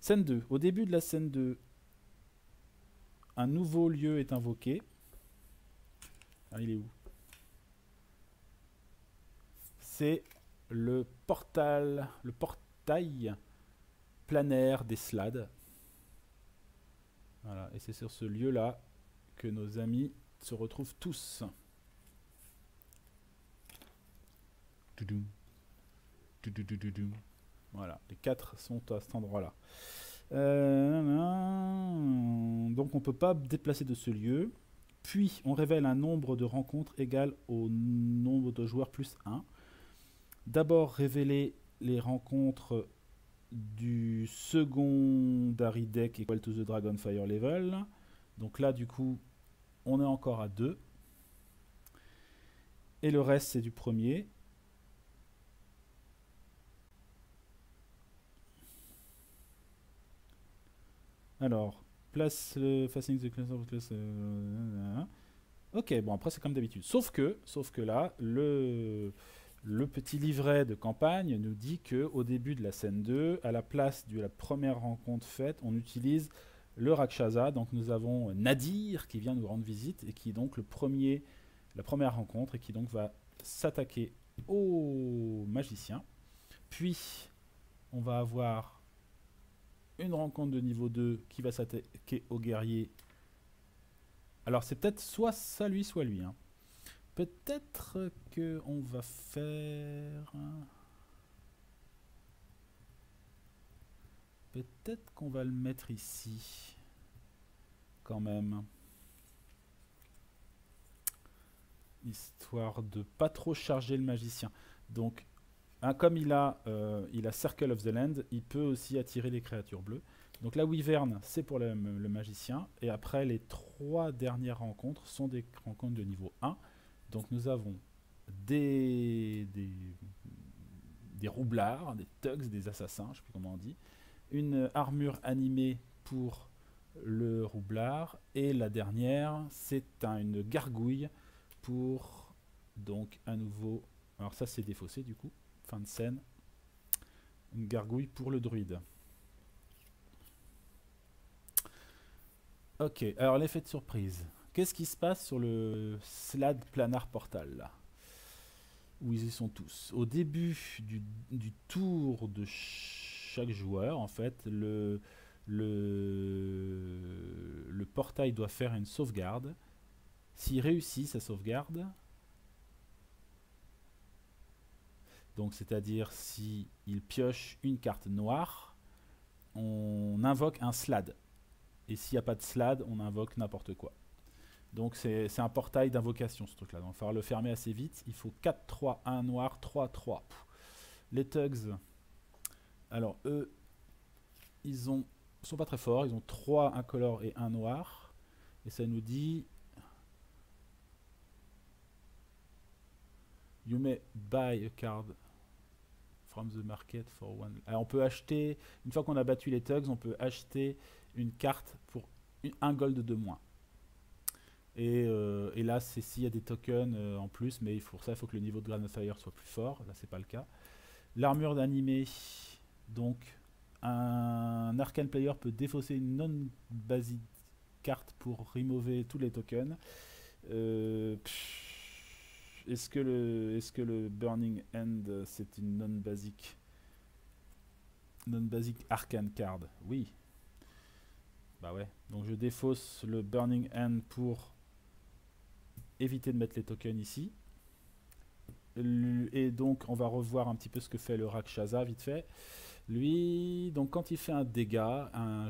Scène 2. Au début de la scène 2, un nouveau lieu est invoqué. Ah, il est où? C'est le portail planaire des Slades. Voilà, et c'est sur ce lieu-là que nos amis se retrouvent tous. Toudoum, toudoudoudoudou. Voilà, les 4 sont à cet endroit-là. Donc on ne peut pas déplacer de ce lieu. Puis on révèle un nombre de rencontres égal au nombre de joueurs plus 1. D'abord révéler les rencontres du secondary deck equal to the Dragonfire level. Donc là du coup on est encore à 2. Et le reste c'est du premier. Alors, place le facing the class of class. Ok, bon après c'est comme d'habitude. Sauf que là, le petit livret de campagne nous dit que au début de la scène 2, à la place de la première rencontre faite, on utilise le Rakshasa. Donc nous avons Nadir qui vient nous rendre visite et qui est donc la première rencontre et qui donc va s'attaquer au magicien. Puis on va avoir une rencontre de niveau 2 qui va s'attaquer au guerrier. Alors c'est peut-être soit ça lui, soit lui. Hein. Peut-être que on va faire... Peut-être qu'on va le mettre ici. Quand même. Histoire de pas trop charger le magicien. Donc, comme il a Circle of the Land, il peut aussi attirer les créatures bleues. Donc la Wyvern, c'est pour le magicien. Et après, les 3 dernières rencontres sont des rencontres de niveau 1. Donc nous avons des roublards, des thugs, des assassins, je ne sais plus comment on dit. Une armure animée pour le roublard. Et la dernière, c'est une gargouille pour donc un nouveau... Alors ça c'est défaussé du coup, fin de scène. Une gargouille pour le druide. Ok, alors l'effet de surprise. Qu'est-ce qui se passe sur le Slade Planar Portal là, où ils y sont tous? Au début du tour de chaque joueur, en fait, le portail doit faire une sauvegarde. S'il réussit sa sauvegarde, donc c'est-à-dire si il pioche une carte noire, on invoque un Slade. Et s'il n'y a pas de Slade, on invoque n'importe quoi. Donc c'est un portail d'invocation ce truc là. Donc il va falloir le fermer assez vite. Il faut 4, 3, 1 noir, 3, 3. Les thugs, alors eux, ils sont pas très forts. Ils ont 3 incolores et 1 noir. Et ça nous dit... You may buy a card from the market for one. Alors on peut acheter, une fois qu'on a battu les thugs, on peut acheter une carte pour 1 gold de moins. Et là, c'est s'il y a des tokens en plus, mais pour ça, il faut que le niveau de Dragonfire soit plus fort. Là, c'est pas le cas. L'armure d'animé, donc un Arcane Player peut défausser une non-basic carte pour remover tous les tokens. Est-ce que le Burning End, c'est une non-basic Arcane card? Oui. Bah ouais. Donc je défausse le Burning End pour éviter de mettre les tokens ici. Et donc on va revoir un petit peu ce que fait le Rakshasa vite fait. Lui, donc quand il fait un dégât, un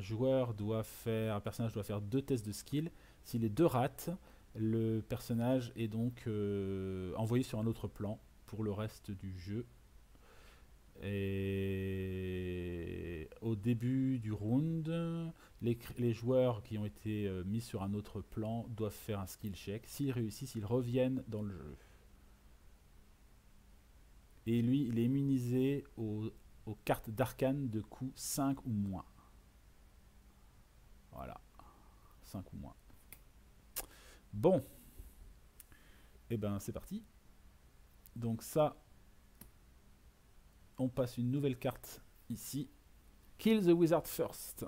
personnage doit faire 2 tests de skill. S'il est 2 rates, le personnage est donc envoyé sur un autre plan pour le reste du jeu. Et au début du round, les joueurs qui ont été mis sur un autre plan doivent faire un skill check. S'ils réussissent, ils reviennent dans le jeu. Et lui, il est immunisé aux cartes d'arcane de coût 5 ou moins. Voilà. 5 ou moins. Bon. Et ben c'est parti. Donc ça, on passe une nouvelle carte ici. Kill the wizard first.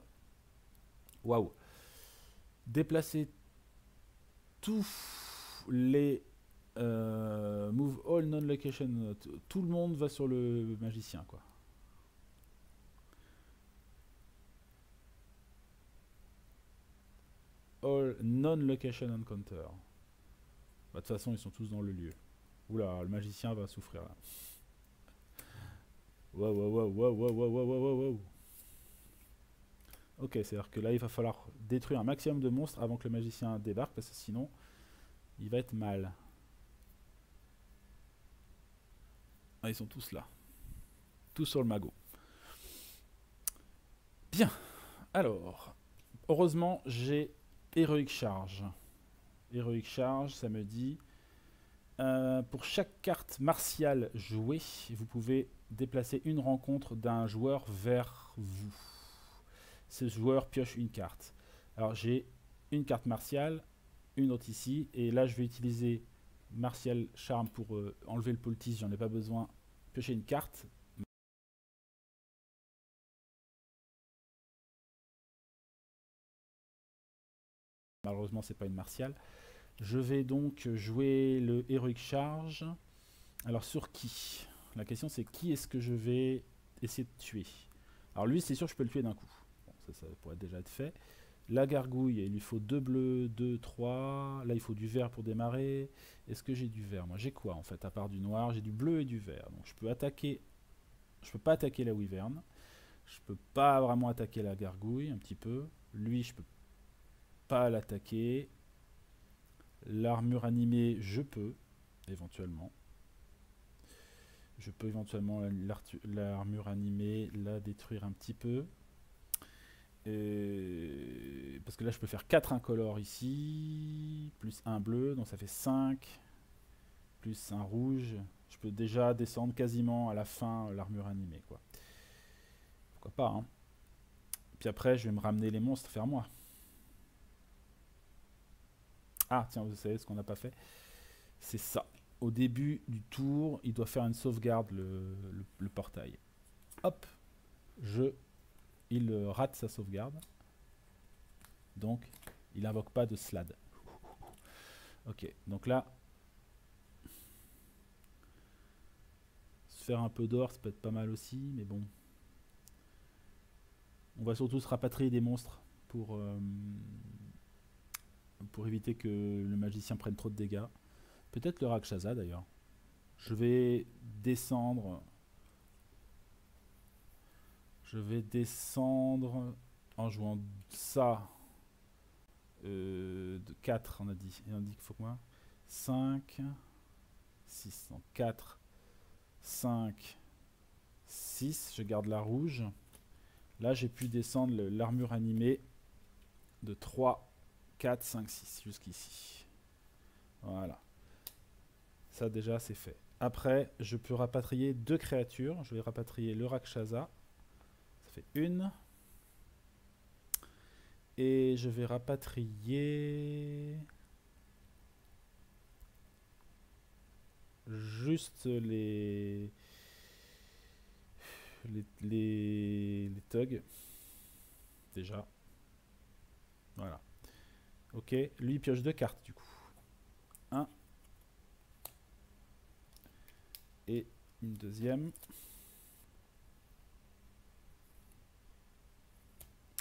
Waouh. Déplacer tous les move all non-location. Tout le monde va sur le magicien, quoi. All non-location encounter. Bah, de toute façon, ils sont tous dans le lieu. Oula, le magicien va souffrir là. Wow, wow, wow, wow, wow, wow, wow, wow, wow. Ok, c'est-à-dire que là, il va falloir détruire un maximum de monstres avant que le magicien débarque, parce que sinon, il va être mal. Ah, ils sont tous là. Tous sur le magot. Bien. Alors, heureusement, j'ai Heroic Charge. Heroic Charge, ça me dit... pour chaque carte martiale jouée, vous pouvez déplacer une rencontre d'un joueur vers vous. Ce joueur pioche une carte. Alors j'ai une carte martiale, une autre ici, et là je vais utiliser Martial Charm pour enlever le poultice, j'en ai pas besoin. Piocher une carte. Malheureusement c'est pas une martiale. Je vais donc jouer le Heroic Charge. Alors sur qui? La question c'est qui est-ce que je vais essayer de tuer? Alors lui c'est sûr que je peux le tuer d'un coup. Bon, ça pourrait déjà être fait. La gargouille, il lui faut 2 bleus, 2, 3. Là il faut du vert pour démarrer. Est-ce que j'ai du vert? Moi j'ai quoi en fait à part du noir? J'ai du bleu et du vert. Donc je peux attaquer. Je peux pas attaquer la wyvern. Je peux pas vraiment attaquer la gargouille un petit peu. Lui je peux pas l'attaquer. L'armure animée je peux éventuellement. Je peux éventuellement l'armure animée la détruire un petit peu. Parce que là je peux faire 4 incolores ici, plus un bleu, donc ça fait 5, plus un rouge. Je peux déjà descendre quasiment à la fin l'armure animée, quoi. Pourquoi pas, hein. Puis après je vais me ramener les monstres vers moi. Ah tiens, vous savez ce qu'on n'a pas fait? C'est ça. Au début du tour, il doit faire une sauvegarde, le portail. Hop, il rate sa sauvegarde. Donc, il n'invoque pas de slad. Ok, donc là, se faire un peu d'or, ça peut être pas mal aussi, mais bon. On va surtout se rapatrier des monstres pour éviter que le magicien prenne trop de dégâts. Peut-être le Rakshasa d'ailleurs. Je vais descendre. Je vais descendre en jouant ça. De 4, on a dit. Et on dit qu'il faut que moi 5, 6, donc 4, 5, 6. Je garde la rouge. Là, j'ai pu descendre l'armure animée de 3, 4, 5, 6 jusqu'ici. Voilà. Ça, déjà, c'est fait. Après, je peux rapatrier 2 créatures. Je vais rapatrier le Rakshasa. Ça fait 1. Et je vais rapatrier juste les thugs. Déjà. Voilà. Ok, lui il pioche 2 cartes du coup. 1. Et une deuxième.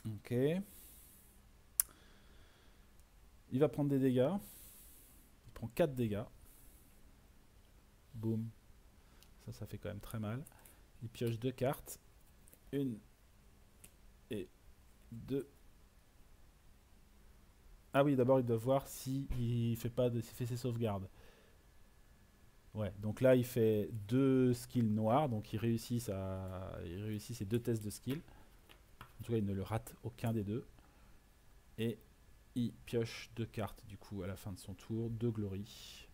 Ok. Il va prendre des dégâts. Il prend 4 dégâts. Boum. Ça fait quand même très mal. Il pioche 2 cartes. 1 et 2. Ah oui, d'abord il doit voir s'il fait ses sauvegardes. Ouais, donc là il fait 2 skills noirs, donc il réussit ses 2 tests de skill. En tout cas, il ne le rate aucun des deux. Et il pioche 2 cartes du coup à la fin de son tour, 2 glory.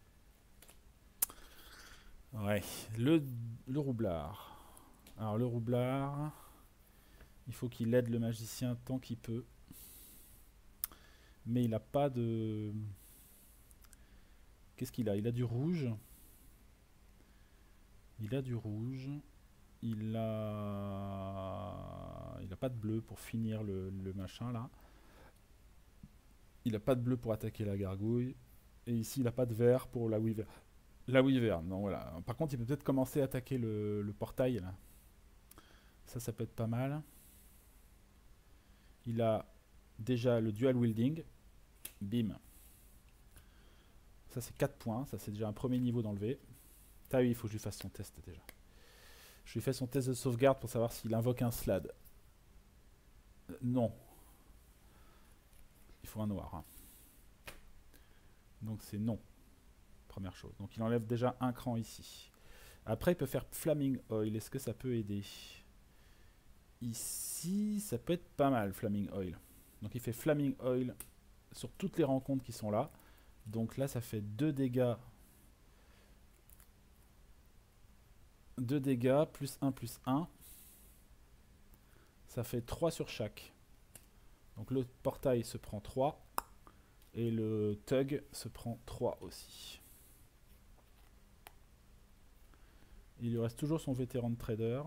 Ouais, le roublard. Alors le roublard, il faut qu'il aide le magicien tant qu'il peut. Mais il n'a pas de... Qu'est-ce qu'il a? Il a du rouge. Il a du rouge. Il a n'a pas de bleu pour finir le machin là. Il n'a pas de bleu pour attaquer la gargouille. Et ici, il n'a pas de vert pour la wyvern. La wyvern, non, voilà. Par contre, il peut peut-être commencer à attaquer le portail là. Ça peut être pas mal. Il a déjà le dual wielding. Bim. Ça, c'est 4 points. Ça, c'est déjà un premier niveau d'enlever. Ah oui, il faut que je lui fasse son test déjà. Je lui fais son test de sauvegarde pour savoir s'il invoque un slad. Non. Il faut un noir. Hein. Donc c'est non. Première chose. Donc il enlève déjà un cran ici. Après, il peut faire Flaming Oil. Est-ce que ça peut aider? Ici, ça peut être pas mal, Flaming Oil. Donc il fait Flaming Oil sur toutes les rencontres qui sont là. Donc là, ça fait 2 dégâts. 2 dégâts, plus 1. Ça fait 3 sur chaque. Donc le portail se prend 3. Et le Tug se prend 3 aussi. Il lui reste toujours son vétéran de trader.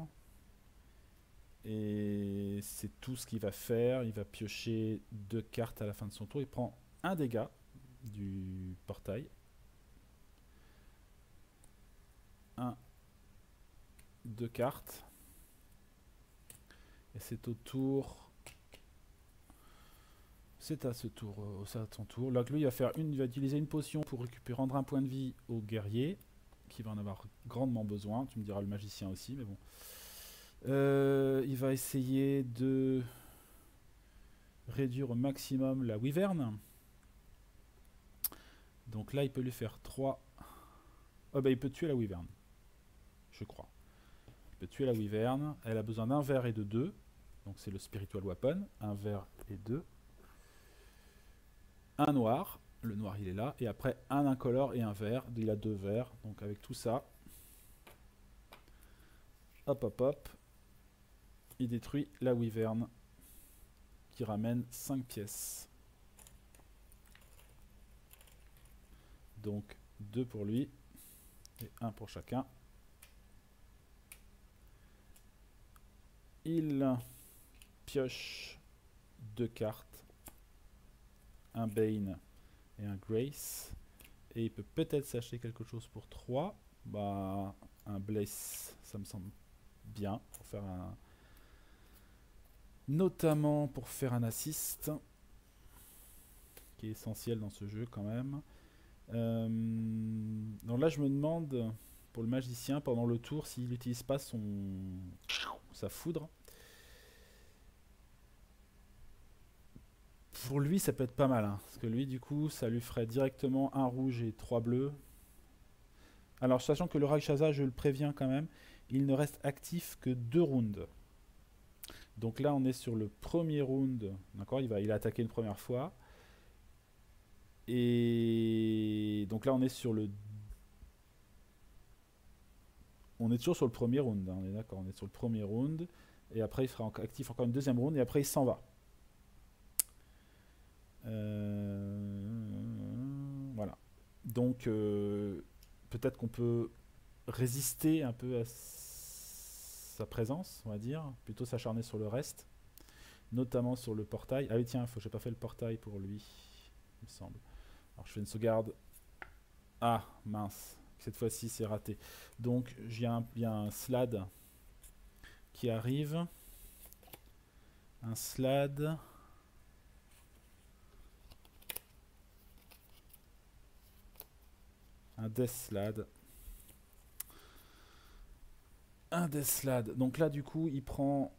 Et c'est tout ce qu'il va faire. Il va piocher 2 cartes à la fin de son tour. Il prend 1 dégât du portail. 2 cartes. Et c'est au tour... C'est à ce tour, c'est à son tour. Là, lui, il va utiliser une potion pour rendre un point de vie au guerrier, qui va en avoir grandement besoin. Tu me diras le magicien aussi, mais bon. Il va essayer de réduire au maximum la wyvern. Donc là, il peut lui faire 3. Oh, bah, il peut tuer la wyvern, je crois. Il peut tuer la wyvern. Elle a besoin d'un vert et de 2. Donc c'est le spiritual weapon. Un vert et 2. Un noir, le noir il est là, et après un incolore et un vert, il a 2 verts, donc avec tout ça, hop, il détruit la wyvern, qui ramène 5 pièces. Donc 2 pour lui, et 1 pour chacun. Il pioche 2 cartes. Un Bane et un Grace. Et il peut peut-être s'acheter quelque chose pour 3. Bah, un Bless, ça me semble bien. Pour faire un... Notamment pour faire un assist. Qui est essentiel dans ce jeu quand même. Donc là, je me demande, pour le magicien, pendant le tour, s'il n'utilise pas sa foudre. Pour lui, ça peut être pas mal, hein, parce que lui, du coup, ça lui ferait directement un rouge et 3 bleus. Alors, sachant que le Rakshasa, je le préviens quand même, il ne reste actif que 2 rounds. Donc là, on est sur le premier round, d'accord, il a attaqué une première fois. Et donc là, on est sur le... On est toujours sur le premier round, hein, on est d'accord, on est sur le premier round. Et après, il sera actif encore une deuxième round, et après, il s'en va. Voilà. Donc, peut-être qu'on peut résister un peu à sa présence, on va dire. Plutôt s'acharner sur le reste. Notamment sur le portail. Ah oui, tiens, j'ai pas fait le portail pour lui, il me semble. Alors, je fais une sauvegarde. Ah, mince. Cette fois-ci, c'est raté. Donc, il y a un slad qui arrive. Un slad... Un Death Slad. Un Death Slad. Donc là, du coup, il prend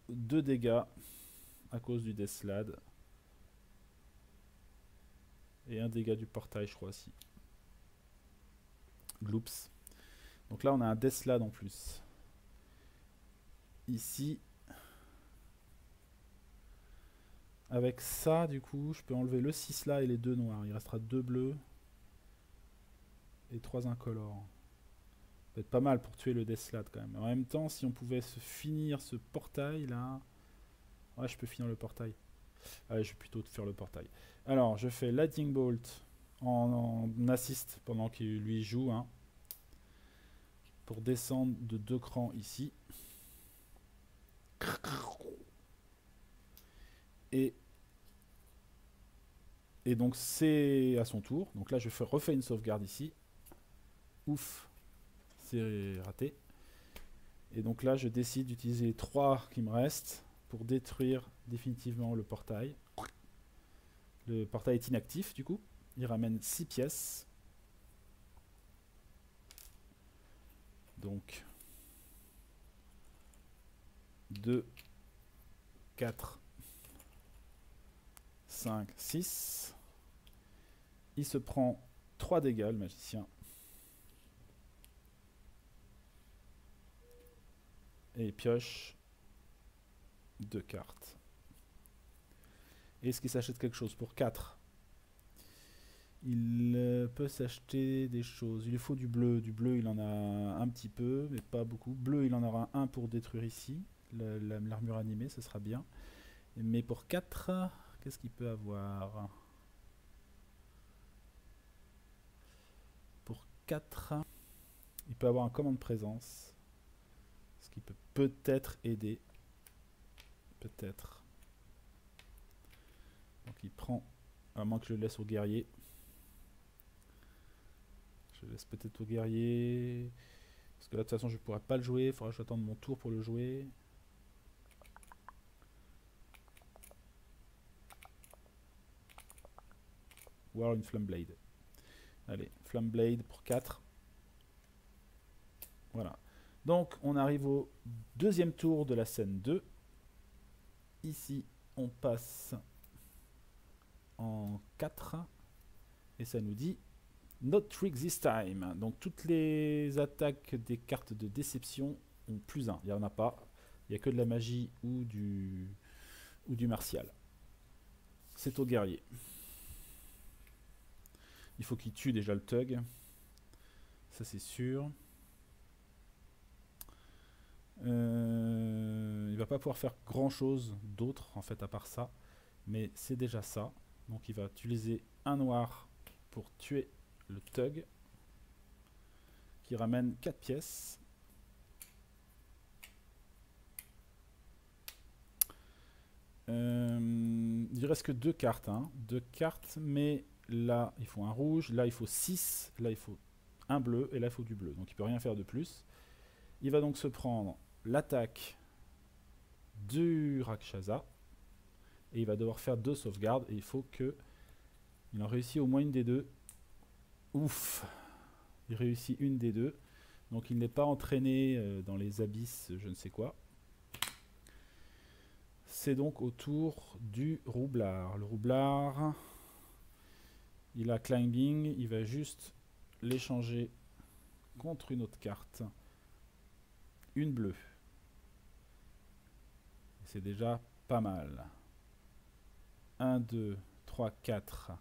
2 dégâts à cause du Death Slad. Et un dégât du portail, je crois aussi. Gloops. Donc là, on a un Death Slad en plus. Ici. Avec ça, du coup, je peux enlever le 6 là et les 2 noirs. Il restera 2 bleus. Et 3 incolores. Ça peut être pas mal pour tuer le Deathslad quand même. En même temps, si on pouvait se finir ce portail là... Ouais, je peux finir le portail. Allez, je vais plutôt faire le portail. Alors, je fais Lightning Bolt en assist pendant qu'il lui joue. Hein, pour descendre de 2 crans ici. Et donc c'est à son tour. Donc là je refais une sauvegarde ici. Ouf, c'est raté. Et donc là je décide d'utiliser les 3 qui me restent pour détruire définitivement le portail. Le portail est inactif du coup. Il ramène 6 pièces. Donc 2, 4, 5, 6. Il se prend 3 dégâts, le magicien. Et il pioche 2 cartes. Est-ce qu'il s'achète quelque chose pour 4? Il peut s'acheter des choses. Il lui faut du bleu. Du bleu, il en a un petit peu, mais pas beaucoup. Bleu, il en aura un pour détruire ici. L'armure animée, ce sera bien. Mais pour 4, qu'est-ce qu'il peut avoir? Pour 4, il peut avoir un commande présence. Ce qui peut peut-être aider. Peut-être. Donc il prend, à moins que je le laisse au guerrier. Je laisse peut-être au guerrier. Parce que là, de toute façon, je ne pourrais pas le jouer. Il faudra que j'attende mon tour pour le jouer. Ou alors une Flameblade. Allez, Flameblade pour 4. Voilà. Donc, on arrive au deuxième tour de la scène 2. Ici, on passe en 4. Et ça nous dit Not trick this time. Donc, toutes les attaques des cartes de déception ont plus 1. Il n'y en a pas. Il n'y a que de la magie ou du martial. C'est au guerrier. Il faut qu'il tue déjà le thug. Ça, c'est sûr. Il va pas pouvoir faire grand chose d'autre en fait à part ça, mais c'est déjà ça. Donc il va utiliser un noir pour tuer le thug qui ramène 4 pièces. Il reste que 2 cartes, hein. 2 cartes, mais là il faut un rouge, là il faut 6, là il faut un bleu et là il faut du bleu, donc il peut rien faire de plus. Il va donc se prendre l'attaque du Rakshasa et il va devoir faire 2 sauvegardes et il faut que il en réussit au moins une des deux. Ouf, il réussit une des deux, donc il n'est pas entraîné dans les abysses je ne sais quoi. C'est donc au tour du roublard. Le roublard, il a climbing, il va juste l'échanger contre une autre carte, une bleue. C'est déjà pas mal. 1, 2, 3, 4,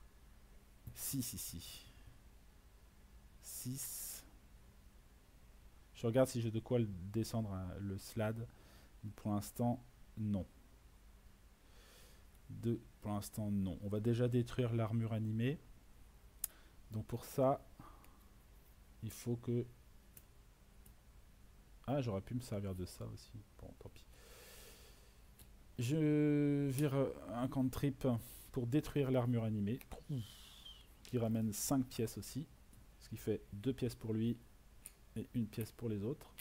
6 ici. 6. Je regarde si j'ai de quoi le descendre le slad. Pour l'instant, non. 2, pour l'instant, non. On va déjà détruire l'armure animée. Donc pour ça, il faut que... Ah, j'aurais pu me servir de ça aussi. Bon, tant pis. Je vire un cantrip pour détruire l'armure animée, qui ramène 5 pièces aussi, ce qui fait 2 pièces pour lui et 1 pièce pour les autres.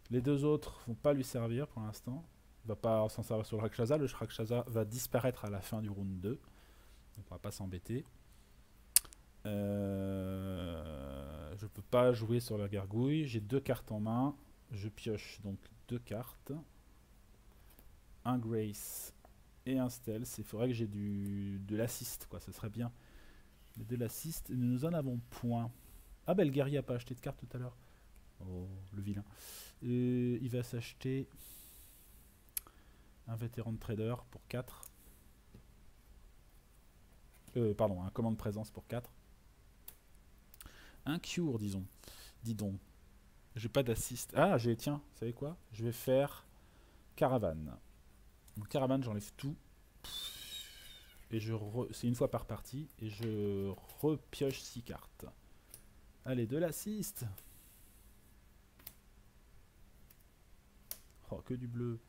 Les deux autres vont pas lui servir pour l'instant. Il va pas s'en servir sur le Rakshasa. Le Rakshasa va disparaître à la fin du round 2. Donc on va pas s'embêter. Je peux pas jouer sur la gargouille. J'ai 2 cartes en main. Je pioche donc 2 cartes. Un Grace et un Stealth. Il faudrait que j'ai de l'assist, quoi. Ce serait bien. Mais de l'assist, nous en avons point. Ah ben le guerrier a pas acheté de carte tout à l'heure. Oh, le vilain. Il va s'acheter un vétéran de trader pour 4. Pardon, un commande présence pour 4. Un cure, disons. Dis donc. J'ai pas d'assist. Ah, tiens, vous savez quoi? Je vais faire caravane. Donc caravane, j'enlève tout. Et c'est une fois par partie. Et je repioche 6 cartes. Allez, de l'assist. Oh, que du bleu.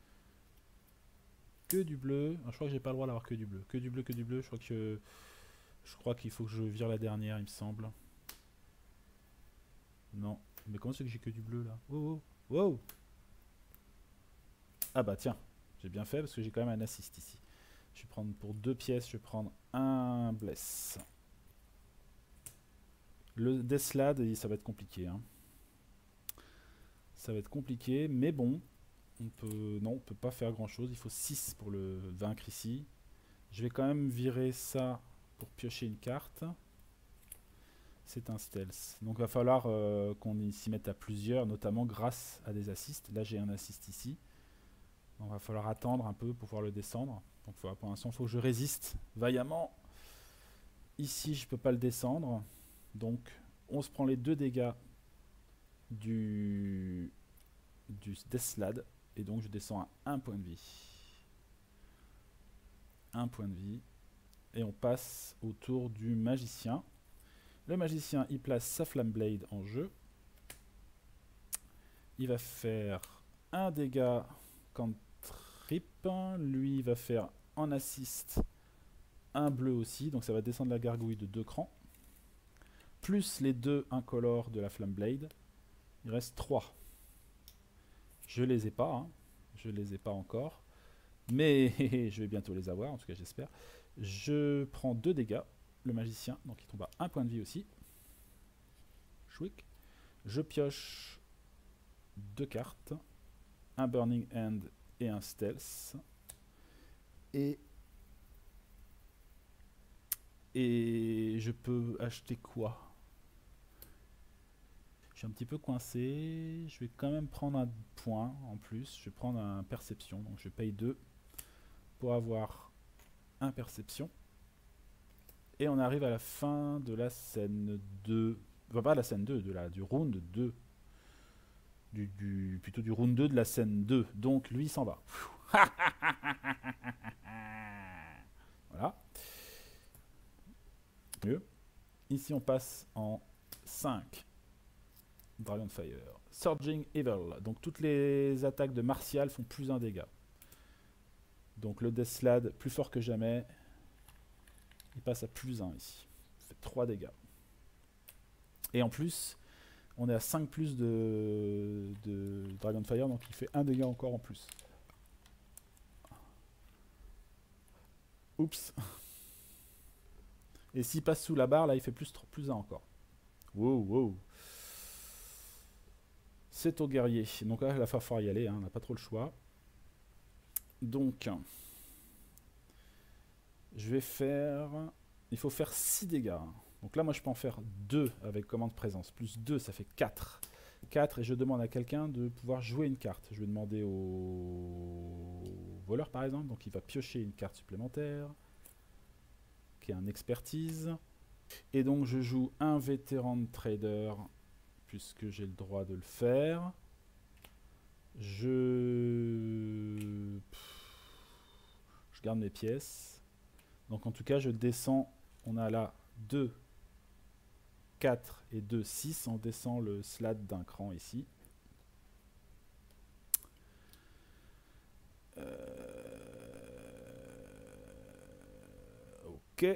que du bleu. Ah, je crois que j'ai pas le droit d'avoir que du bleu. Que du bleu, que du bleu. Je crois qu'il faut que je vire la dernière, il me semble. Non. Mais comment c'est que j'ai que du bleu là? Oh, oh, wow. Ah bah tiens, j'ai bien fait parce que j'ai quand même un assist ici. Je vais prendre pour 2 pièces, je vais prendre un bless. Le Deslad, ça va être compliqué. Hein. Ça va être compliqué, mais bon. On peut pas faire grand chose. Il faut 6 pour le vaincre ici. Je vais quand même virer ça pour piocher une carte. C'est un stealth. Donc il va falloir qu'on s'y mette à plusieurs, notamment grâce à des assists. Là j'ai un assist ici. Donc il va falloir attendre un peu pour pouvoir le descendre. Donc pour l'instant il faut que je résiste vaillamment. Ici je peux pas le descendre. Donc on se prend les 2 dégâts du Deathslad. Et donc je descends à 1 point de vie. 1 point de vie. Et on passe au tour du magicien. Le magicien, il place sa Flamme Blade en jeu. Il va faire un dégât cantrip. Lui, il va faire en assist un bleu aussi. Donc ça va descendre la gargouille de 2 crans. Plus les 2 incolores de la Flamme Blade. Il reste 3. Je les ai pas. Hein. Je les ai pas encore. Mais je vais bientôt les avoir, en tout cas j'espère. Je prends 2 dégâts. Le magicien, donc il tombe à 1 point de vie aussi. Chouic. Je pioche 2 cartes, un Burning Hand et un Stealth. Et je peux acheter quoi? Je suis un petit peu coincé. Je vais quand même prendre un point en plus. Je vais prendre un Perception, donc je paye 2 pour avoir un Perception. Et on arrive à la fin de la scène 2. Enfin, pas la scène 2, du round 2. Plutôt du round 2 de la scène 2. Donc lui, il s'en va. Voilà. Mieux. Ici, on passe en 5. Dragonfire. Surging Evil. Donc toutes les attaques de Martial font plus 1 dégât. Donc le Deathslad, plus fort que jamais. Il passe à plus 1 ici. Il fait 3 dégâts. Et en plus, on est à 5 plus de Dragonfire, donc il fait 1 dégât encore en plus. Oups. Et s'il passe sous la barre, là, il fait plus 1 encore. Wow, wow. C'est au guerrier. Donc là, il va falloir y aller, hein, on n'a pas trop le choix. Donc, je vais faire... Il faut faire 6 dégâts. Donc là, moi, je peux en faire 2 avec commande présence. Plus 2, ça fait 4. 4, et je demande à quelqu'un de pouvoir jouer une carte. Je vais demander au voleur, par exemple. Donc il va piocher une carte supplémentaire, qui est un expertise. Et donc je joue un vétéran de trader, puisque j'ai le droit de le faire. Je garde mes pièces. Donc en tout cas, je descends. On a là 2, 4 et 2, 6. On descend le slad d'un cran ici. Ok.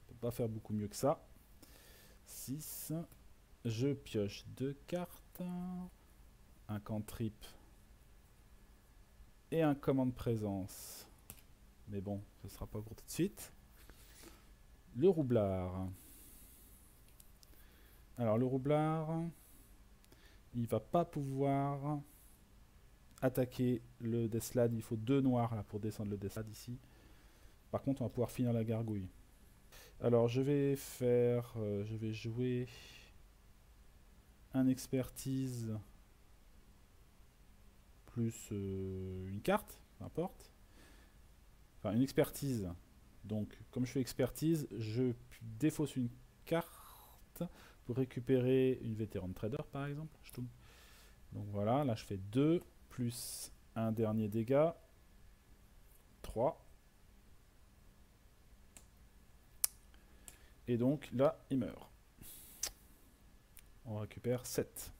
On peut pas faire beaucoup mieux que ça. 6. Je pioche 2 cartes. Un cantrip. Et un commande présence. Mais bon, ce sera pas pour tout de suite. Le roublard. Alors le roublard, il va pas pouvoir attaquer le Deathslad. Il faut 2 noirs là pour descendre le Deathslad ici. Par contre, on va pouvoir finir la gargouille. Alors je vais faire, je vais jouer un expertise plus une carte, peu importe. Enfin une expertise. Donc comme je fais expertise, je défausse une carte pour récupérer une vétéran de trader par exemple. Donc voilà, là je fais 2 plus un dernier dégât. 3. Et donc là, il meurt. On récupère 7.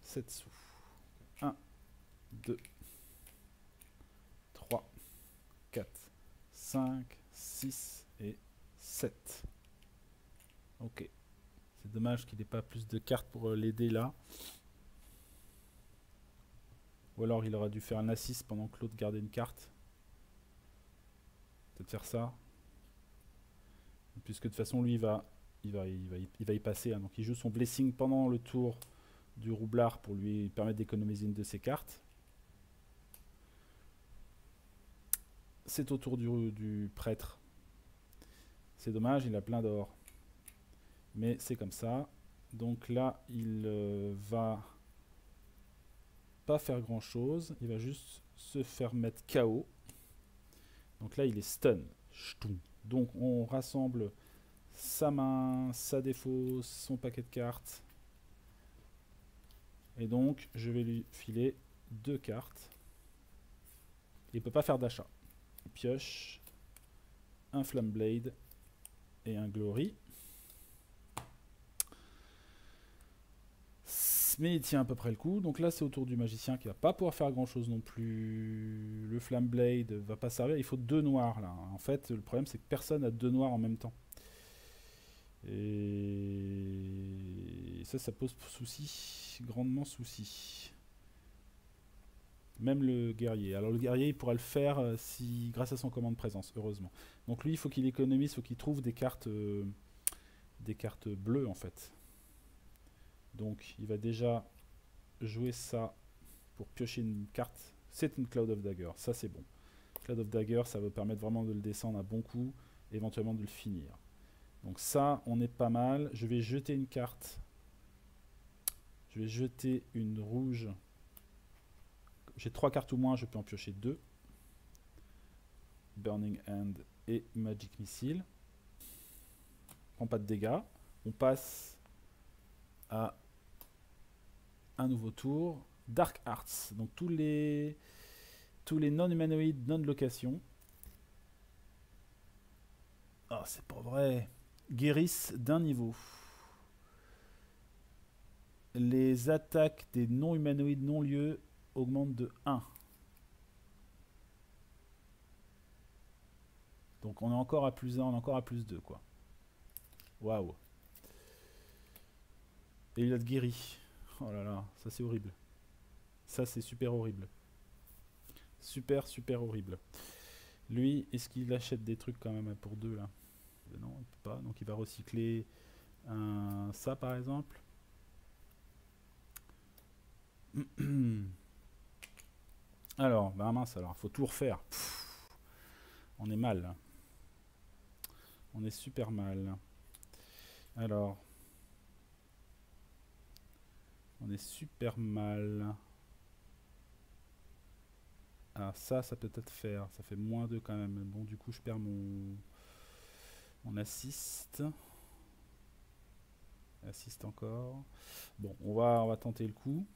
7 sous. 1, 2, 3, 4, 5, 6 et 7. Ok. C'est dommage qu'il n'ait pas plus de cartes pour l'aider là. Ou alors il aurait dû faire un assist pendant que l'autre gardait une carte. Peut-être faire ça. Puisque de toute façon lui il va y passer. Hein. Donc il joue son blessing pendant le tour du roublard pour lui permettre d'économiser une de ses cartes. C'est au tour du prêtre. C'est dommage, il a plein d'or. Mais c'est comme ça. Donc là, il va pas faire grand chose. Il va juste se faire mettre KO. Donc là, il est stun. Donc on rassemble sa main, sa défausse, son paquet de cartes. Et donc, je vais lui filer 2 cartes. Il ne peut pas faire d'achat. Il pioche un Flameblade et un Glory. Mais il tient à peu près le coup. Donc là, c'est au tour du magicien qui va pas pouvoir faire grand chose non plus. Le Flameblade va pas servir. Il faut 2 noirs là. En fait, le problème, c'est que personne a 2 noirs en même temps. Et ça pose souci. Grandement souci. Même le guerrier. Alors le guerrier, il pourra le faire si, grâce à son commande présence, heureusement. Donc lui, il faut qu'il économise, il faut qu'il trouve des cartes bleues en fait. Donc il va déjà jouer ça pour piocher une carte. C'est une Cloud of Dagger, ça c'est bon. Cloud of Dagger, ça va permettre vraiment de le descendre à bon coup, éventuellement de le finir. Donc ça, on est pas mal. Je vais jeter une carte. Je vais jeter une rouge. J'ai 3 cartes ou moins, je peux en piocher 2. Burning Hand et Magic Missile. Prend pas de dégâts. On passe à un nouveau tour. Dark Arts. Donc tous les non-humanoïdes, non-location. Oh, c'est pas vrai. Guérissent d'un niveau. Les attaques des non-humanoïdes non-lieux augmentent de 1. Donc on est encore à plus 1, on est encore à plus 2 quoi. Waouh. Et il a de guéri. Oh là là, ça c'est horrible. Ça c'est super horrible. Super horrible. Lui, est-ce qu'il achète des trucs quand même pour 2 là? Non, il peut pas. Donc il va recycler ça par exemple. Alors, bah mince alors, faut tout refaire. Pff, on est mal. On est super mal. Alors, on est super mal. Ah, ça peut peut-être faire. Ça fait moins 2 quand même. Bon, du coup, je perds mon assist. Assist encore. Bon, on va tenter le coup.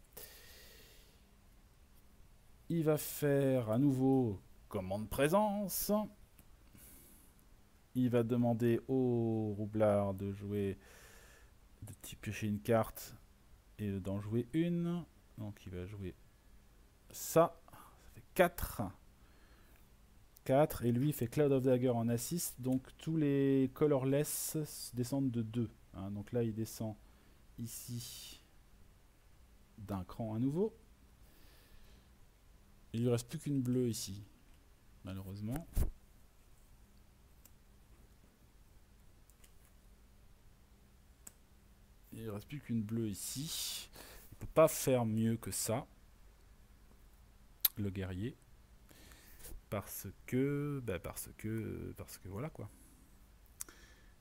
Il va faire à nouveau commande présence. Il va demander au roublard de jouer, de piocher une carte et d'en jouer une. Donc il va jouer ça. Ça fait 4. 4. Et lui il fait Cloud of Dagger en assist. Donc tous les colorless descendent de 2. Hein, donc là il descend ici d'un cran à nouveau. Il lui reste plus qu'une bleue ici, malheureusement. Il ne reste plus qu'une bleue ici. Il ne peut pas faire mieux que ça, le guerrier. Parce que voilà quoi.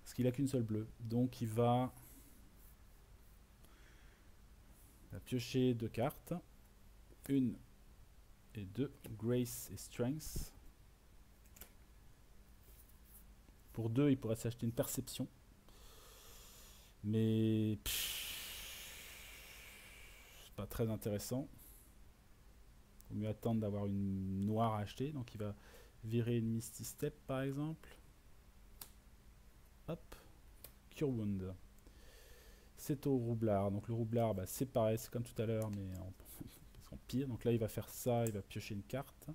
Parce qu'il n'a qu'une seule bleue. Donc il va piocher 2 cartes. 1 et 2. Grace et Strength. Pour 2, il pourrait s'acheter une perception. Mais c'est pas très intéressant. Il vaut mieux attendre d'avoir une noire à acheter. Donc il va virer une Misty Step par exemple. Hop. Cure Wound. C'est au roublard. Donc le roublard, bah, c'est pareil, c'est comme tout à l'heure, mais sont pires. Donc là, il va faire ça, il va piocher une carte.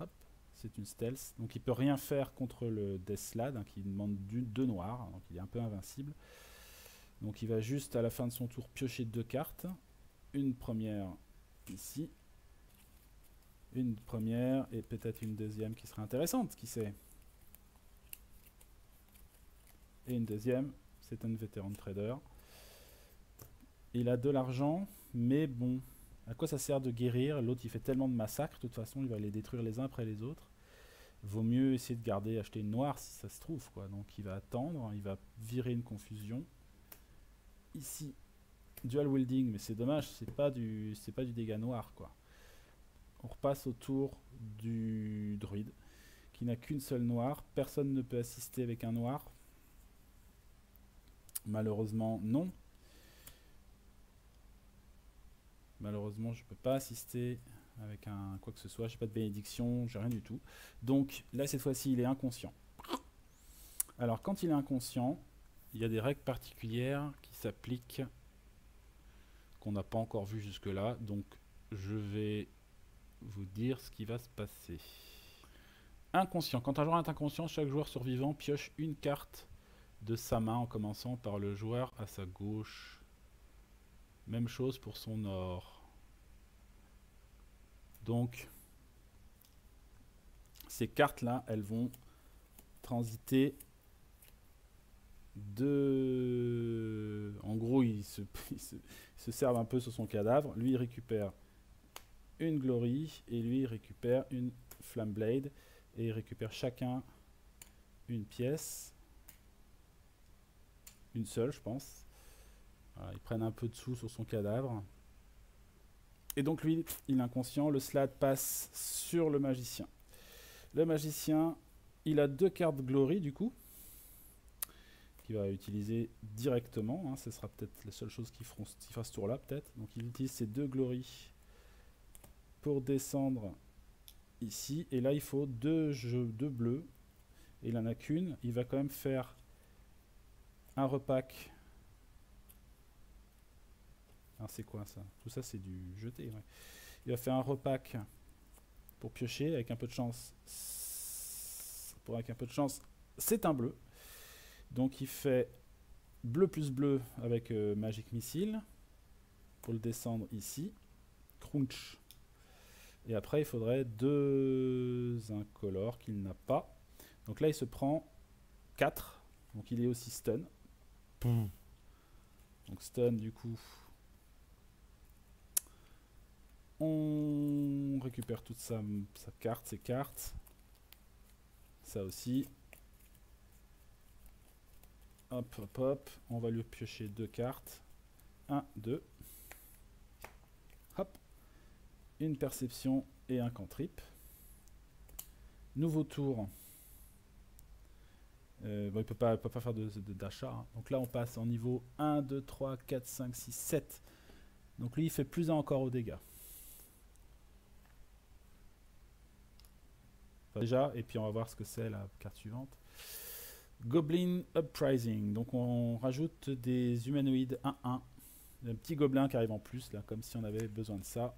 Hop, c'est une stealth. Donc il peut rien faire contre le Deathlad, hein, qui demande 2 noirs. Donc il est un peu invincible. Donc il va juste, à la fin de son tour, piocher 2 cartes. Une première ici. Une première et peut-être une deuxième qui serait intéressante, qui sait. Et une deuxième, c'est un vétéran trader. Il a de l'argent, mais bon, à quoi ça sert de guérir? L'autre, il fait tellement de massacres, de toute façon, il va les détruire les uns après les autres. Vaut mieux essayer de garder, acheter une noire si ça se trouve, quoi. Donc il va attendre, il va virer une confusion. Ici, dual wielding, mais c'est dommage, c'est pas du dégât noir, quoi. On repasse au tour du druide, qui n'a qu'une seule noire. Personne ne peut assister avec un noir. Malheureusement, non. Malheureusement, je ne peux pas assister avec un quoi que ce soit. J'ai pas de bénédiction, j'ai rien du tout. Donc là, cette fois-ci, il est inconscient. Alors, quand il est inconscient, il y a des règles particulières qui s'appliquent, qu'on n'a pas encore vu jusque-là. Donc, je vais vous dire ce qui va se passer. Inconscient. Quand un joueur est inconscient, chaque joueur survivant pioche une carte de sa main en commençant par le joueur à sa gauche. Même chose pour son nord. Donc, ces cartes-là, elles vont transiter de... En gros, ils se servent un peu sur son cadavre. Lui, il récupère une Glory et lui, il récupère une Flameblade. Et ils récupèrent chacun une pièce. Une seule, je pense. Voilà, ils prennent un peu de sous sur son cadavre. Et donc lui, il est inconscient. Le slad passe sur le magicien. Le magicien, il a 2 cartes Glory, du coup, qu'il va utiliser directement. Hein. Ce sera peut-être la seule chose qu'il fera ce tour-là, peut-être. Donc il utilise ces 2 Glory pour descendre ici. Et là, il faut 2 bleus. Et il n'en a qu'une. Il va quand même faire un repack. Ah, c'est quoi ça? Tout ça, c'est du jeté. Ouais. Il va faire un repack pour piocher. Avec un peu de chance, c'est un bleu. Donc il fait bleu plus bleu avec Magic Missile pour le descendre ici. Crunch. Et après, il faudrait 2 incolores qu'il n'a pas. Donc là, il se prend 4. Donc il est aussi stun. Donc stun, du coup, on récupère toute sa carte, ses cartes. Ça aussi. Hop, hop, hop. On va lui piocher 2 cartes. 1, 2. Hop. Une perception et un cantrip. Nouveau tour. Bon, il ne peut pas faire d'achat. Hein. Donc là, on passe en niveau 1, 2, 3, 4, 5, 6, 7. Donc lui, il fait plus 1 encore aux dégâts. Enfin, déjà, et puis on va voir ce que c'est la carte suivante. Goblin Uprising. Donc on rajoute des humanoïdes 1-1. Un petit gobelin qui arrive en plus, là, comme si on avait besoin de ça.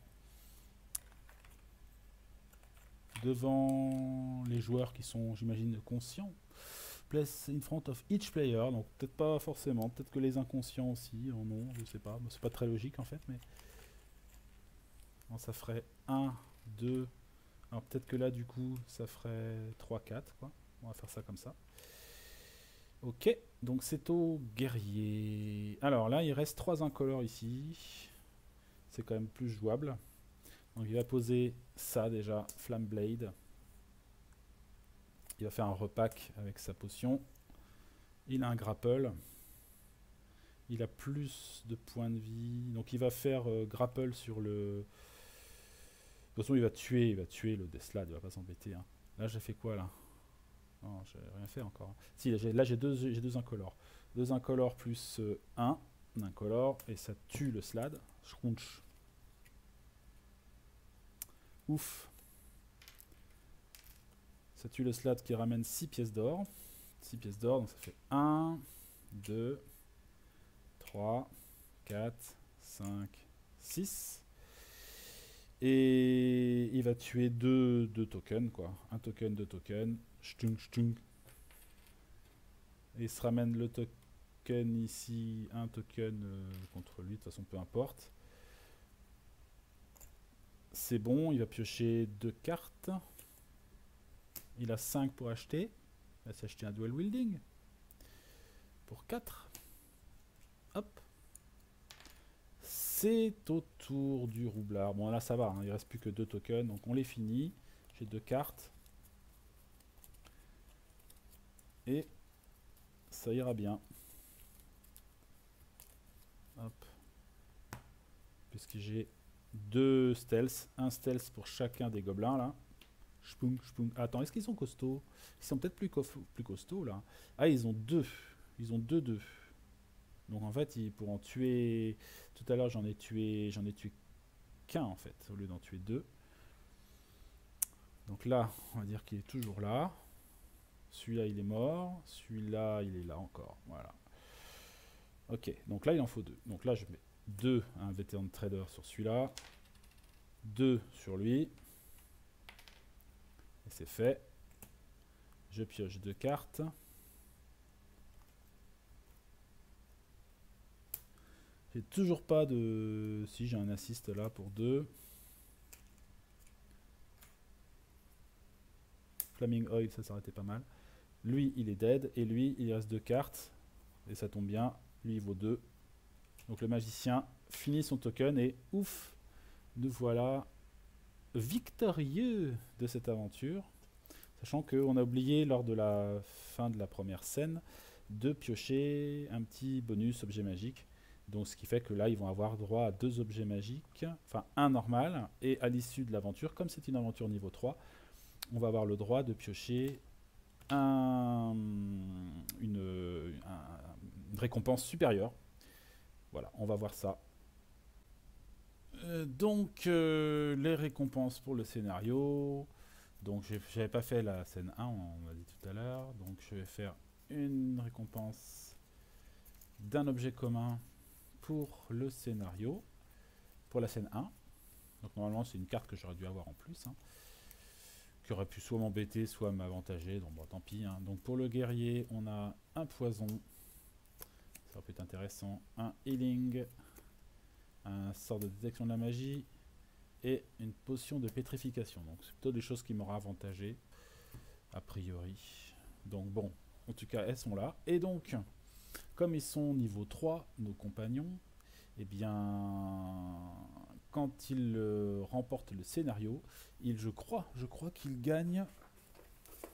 Devant les joueurs qui sont, j'imagine, conscients. Place in front of each player. Donc peut-être pas forcément. Peut-être que les inconscients aussi en ont, je sais pas. C'est pas très logique en fait, mais... Bon, ça ferait 1, 2... Alors peut-être que là, du coup, ça ferait 3, 4, quoi. On va faire ça comme ça. Ok, donc c'est au guerrier. Alors là, il reste 3 incolores ici. C'est quand même plus jouable. Donc il va poser ça déjà, Flameblade. Il va faire un repack avec sa potion. Il a un grapple. Il a plus de points de vie. Donc il va faire grapple sur le... De toute façon, il va tuer le Deathlad, il va pas s'embêter. Hein. Là, j'ai fait quoi là? Non, j'ai rien fait encore. Si, là j'ai deux incolores. 2 incolores plus 1 incolore, et ça tue le Slad. Scrunch. Ouf. Ça tue le Slad qui ramène 6 pièces d'or. 6 pièces d'or, donc ça fait 1, 2, 3, 4, 5, 6. Et il va tuer deux tokens, quoi. Un token, deux tokens. Chtung, chtung. Et il se ramène le token ici, un token contre lui, de toute façon peu importe. C'est bon, il va piocher 2 cartes. Il a 5 pour acheter. Il va s'acheter un dual wielding. Pour 4. Hop. C'est au tour du roublard. Bon là ça va, hein, il reste plus que 2 tokens, donc on les finit. J'ai 2 cartes. Et ça ira bien. Hop. Puisque j'ai 2 stealth. Un stealth pour chacun des gobelins là. Spoung, spoung. Attends, est-ce qu'ils sont costauds? Ils sont peut-être plus costauds là. Ah, ils ont 2. Ils ont 2-2. Donc en fait, ils pourront tuer. Tout à l'heure, j'en ai tué qu'un en fait, au lieu d'en tuer 2. Donc là, on va dire qu'il est toujours là. Celui-là, il est mort. Celui-là, il est là encore. Voilà. Ok, donc là, il en faut 2. Donc là, je mets 2 à un veteran trader sur celui-là. 2 sur lui. Et c'est fait. Je pioche 2 cartes. J'ai toujours pas de... Si, j'ai un assist là pour 2. Flaming Oil, ça s'arrêtait pas mal. Lui, il est dead. Et lui, il reste 2 cartes. Et ça tombe bien. Lui, il vaut 2. Donc le magicien finit son token. Et ouf, nous voilà victorieux de cette aventure. Sachant qu'on a oublié lors de la fin de la première scène de piocher un petit bonus objet magique. Donc ce qui fait que là, ils vont avoir droit à 2 objets magiques. Enfin, un normal. Et à l'issue de l'aventure, comme c'est une aventure niveau 3, on va avoir le droit de piocher une récompense supérieure. Voilà, on va voir ça. Donc, les récompenses pour le scénario. Donc, j'avais pas fait la scène 1, on m'a dit tout à l'heure. Donc, je vais faire une récompense d'un objet commun pour le scénario, pour la scène 1. Donc, normalement, c'est une carte que j'aurais dû avoir en plus. Hein, qui aurait pu soit m'embêter, soit m'avantager. Donc, bon, tant pis. Hein. Donc, pour le guerrier, on a un poison. Ça peut être intéressant. Un healing. Un sort de détection de la magie. Et une potion de pétrification. Donc, c'est plutôt des choses qui m'auraient avantagé. A priori. Donc, bon. En tout cas, elles sont là. Et donc, comme ils sont niveau 3, nos compagnons, eh bien, quand ils remportent le scénario, je crois qu'ils gagnent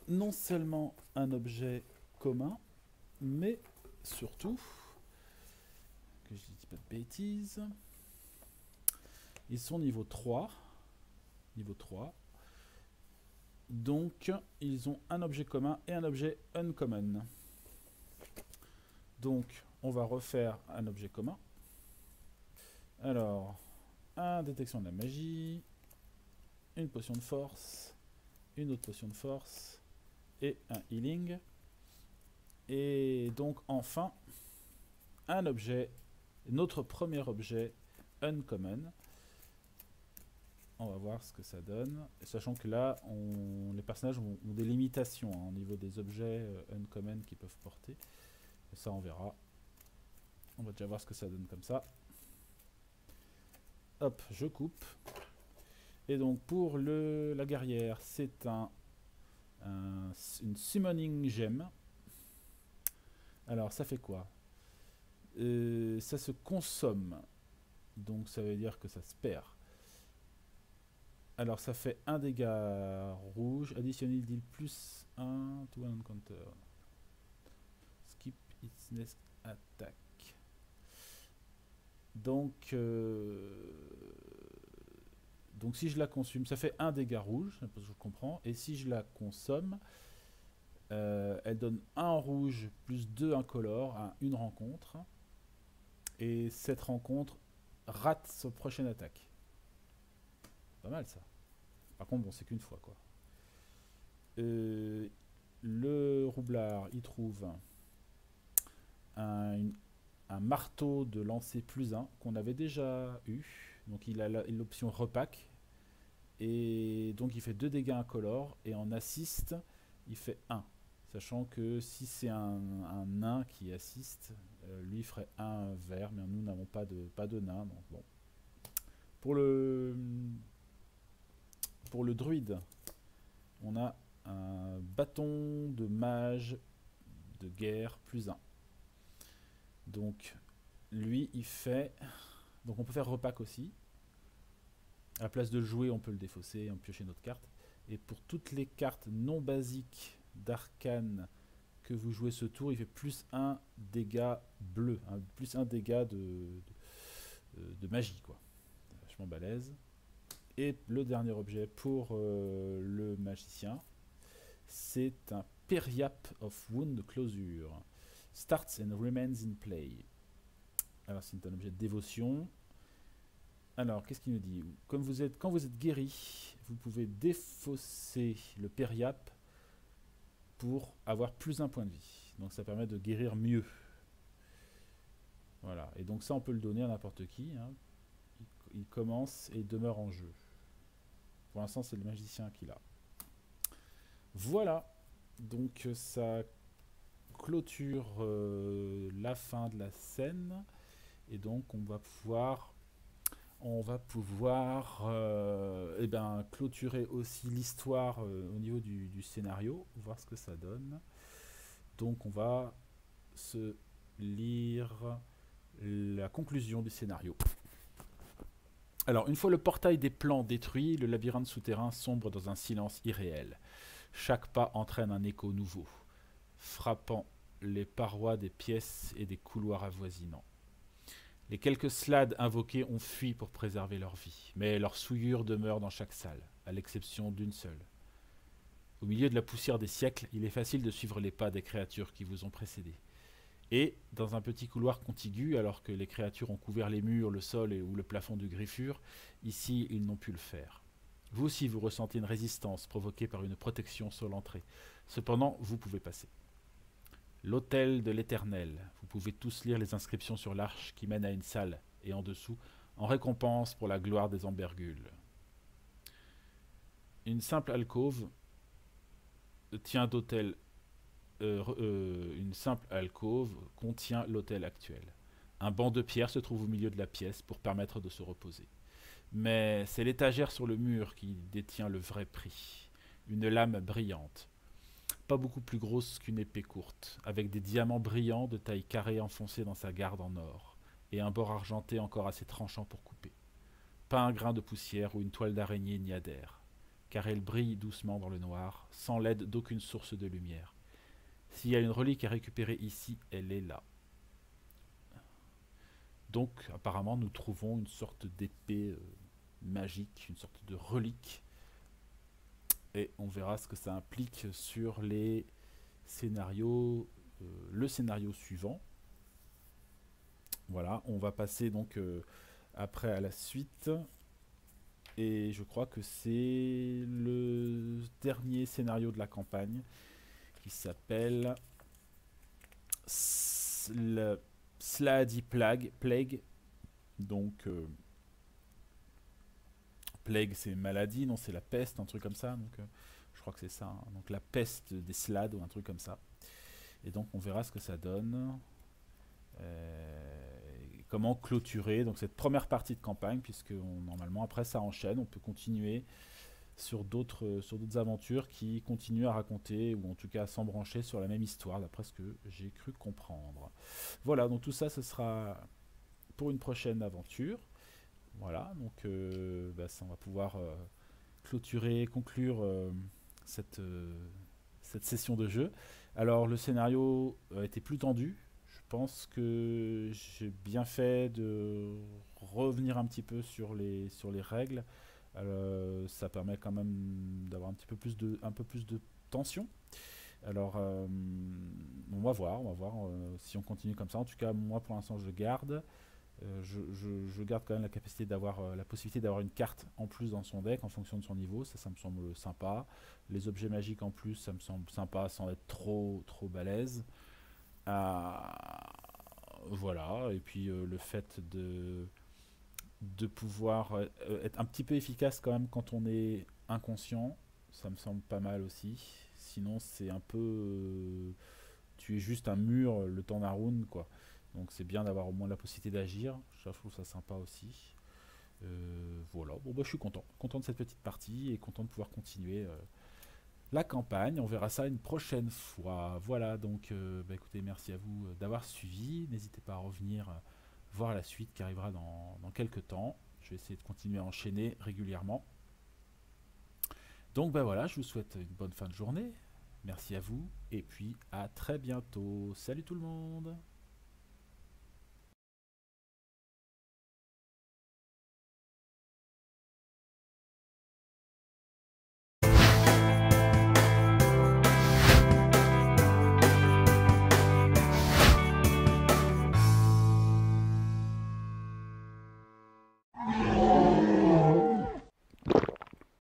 non seulement un objet commun, mais surtout, que je dis pas de bêtises, ils sont niveau 3. Niveau 3. Donc, ils ont un objet commun et un objet uncommon. Donc, on va refaire un objet commun. Alors, un détection de la magie, une potion de force, une autre potion de force et un healing. Et donc, enfin, un objet, notre premier objet uncommon. On va voir ce que ça donne. Sachant que là, les personnages ont des limitations hein, au niveau des objets uncommon qu'ils peuvent porter. Et ça, on verra. On va déjà voir ce que ça donne comme ça. Hop, je coupe. Et donc, pour la guerrière, c'est une summoning gem. Alors, ça fait quoi? Ça se consomme. Donc, ça veut dire que ça se perd. Alors ça fait un dégât rouge, additionnel deal plus 1 to one encounter. Skip its next attack. Donc si je la consomme, ça fait un dégât rouge, je comprends, et si je la consomme, elle donne 1 rouge plus 2 incolore à une rencontre, et cette rencontre rate sa prochaine attaque. Pas mal ça. Par contre, bon, c'est qu'une fois quoi. Le roublard, il trouve un marteau de lancer plus 1 qu'on avait déjà eu. Donc il a l'option repack. Et donc il fait 2 dégâts incolores. Et en assist, il fait 1. Sachant que si c'est un nain qui assiste, lui ferait 1 vert. Mais nous n'avons pas de nain. Donc bon. Pour le druide, on a un bâton de mage de guerre +1. Donc lui il fait... Donc on peut faire repack aussi. À la place de le jouer, on peut le défausser, on peut piocher notre carte. Et pour toutes les cartes non basiques d'arcane que vous jouez ce tour, il fait +1 dégâts bleus, hein, +1 dégâts de magie, quoi. Vachement balèze. Et le dernier objet pour le magicien, c'est un Periap of Wound Closure. Starts and remains in play. Alors c'est un objet de dévotion. Alors, qu'est-ce qu'il nous dit? Quand vous êtes guéri, vous pouvez défausser le Periap pour avoir +1 point de vie. Donc ça permet de guérir mieux. Voilà. Et donc ça, on peut le donner à n'importe qui, hein. Il commence et il demeure en jeu. Pour l'instant, c'est le magicien qui l'a. Voilà. Donc ça clôture la fin de la scène. Et donc on va pouvoir clôturer aussi l'histoire au niveau du scénario, voir ce que ça donne. Donc on va se lire la conclusion du scénario. Alors, une fois le portail des plans détruit, le labyrinthe souterrain sombre dans un silence irréel. Chaque pas entraîne un écho nouveau, frappant les parois des pièces et des couloirs avoisinants. Les quelques slades invoqués ont fui pour préserver leur vie, mais leur souillure demeure dans chaque salle, à l'exception d'une seule. Au milieu de la poussière des siècles, il est facile de suivre les pas des créatures qui vous ont précédés. Et, dans un petit couloir contigu, alors que les créatures ont couvert les murs, le sol ou le plafond du griffure, ici, ils n'ont pu le faire. Vous aussi, vous ressentez une résistance provoquée par une protection sur l'entrée. Cependant, vous pouvez passer. L'autel de l'Éternel. Vous pouvez tous lire les inscriptions sur l'arche qui mène à une salle, et en dessous, en récompense pour la gloire des ambergules. Une simple alcôve contient l'autel actuel. Un banc de pierre se trouve au milieu de la pièce pour permettre de se reposer. Mais c'est l'étagère sur le mur qui détient le vrai prix. Une lame brillante. Pas beaucoup plus grosse qu'une épée courte, avec des diamants brillants de taille carrée enfoncés dans sa garde en or, et un bord argenté encore assez tranchant pour couper. Pas un grain de poussière ou une toile d'araignée n'y adhère, car elle brille doucement dans le noir, sans l'aide d'aucune source de lumière. S'il y a une relique à récupérer ici, elle est là. Donc, apparemment, nous trouvons une sorte d'épée magique, une sorte de relique. Et on verra ce que ça implique sur les scénarios, le scénario suivant. Voilà, on va passer donc après à la suite. Et je crois que c'est le dernier scénario de la campagne qui s'appelle Slady Plague. Donc, plague c'est maladie, non c'est la peste, un truc comme ça. Donc, je crois que c'est ça. Hein. Donc la peste des slades ou un truc comme ça. Et donc on verra ce que ça donne. Comment clôturer donc cette première partie de campagne, puisque normalement après ça enchaîne, on peut continuer sur d'autres aventures qui continuent à raconter, ou en tout cas à s'embrancher sur la même histoire, d'après ce que j'ai cru comprendre. Voilà, donc tout ça, ce sera pour une prochaine aventure. Voilà, donc ça, on va pouvoir conclure cette session de jeu. Alors, le scénario a été plus tendu. Je pense que j'ai bien fait de revenir un petit peu sur les règles. Ça permet quand même d'avoir un peu plus de tension. Alors, on va voir si on continue comme ça. En tout cas, moi pour l'instant, je garde. Je garde quand même la capacité d'avoir la possibilité d'avoir une carte en plus dans son deck en fonction de son niveau. Ça me semble sympa. Les objets magiques en plus, ça me semble sympa sans être trop balèze. Voilà. Et puis le fait de pouvoir être un petit peu efficace quand même quand on est inconscient. Ça me semble pas mal aussi. Sinon, c'est un peu. Tu es juste un mur le temps d'un round, quoi. Donc, c'est bien d'avoir au moins la possibilité d'agir. Je trouve ça sympa aussi. Voilà, bon, bah, je suis content. Content de cette petite partie et content de pouvoir continuer la campagne. On verra ça une prochaine fois. Voilà, donc bah, écoutez, merci à vous d'avoir suivi. N'hésitez pas à revenir voir la suite qui arrivera dans quelques temps. Je vais essayer de continuer à enchaîner régulièrement. Donc ben voilà, je vous souhaite une bonne fin de journée. Merci à vous et puis à très bientôt. Salut tout le monde!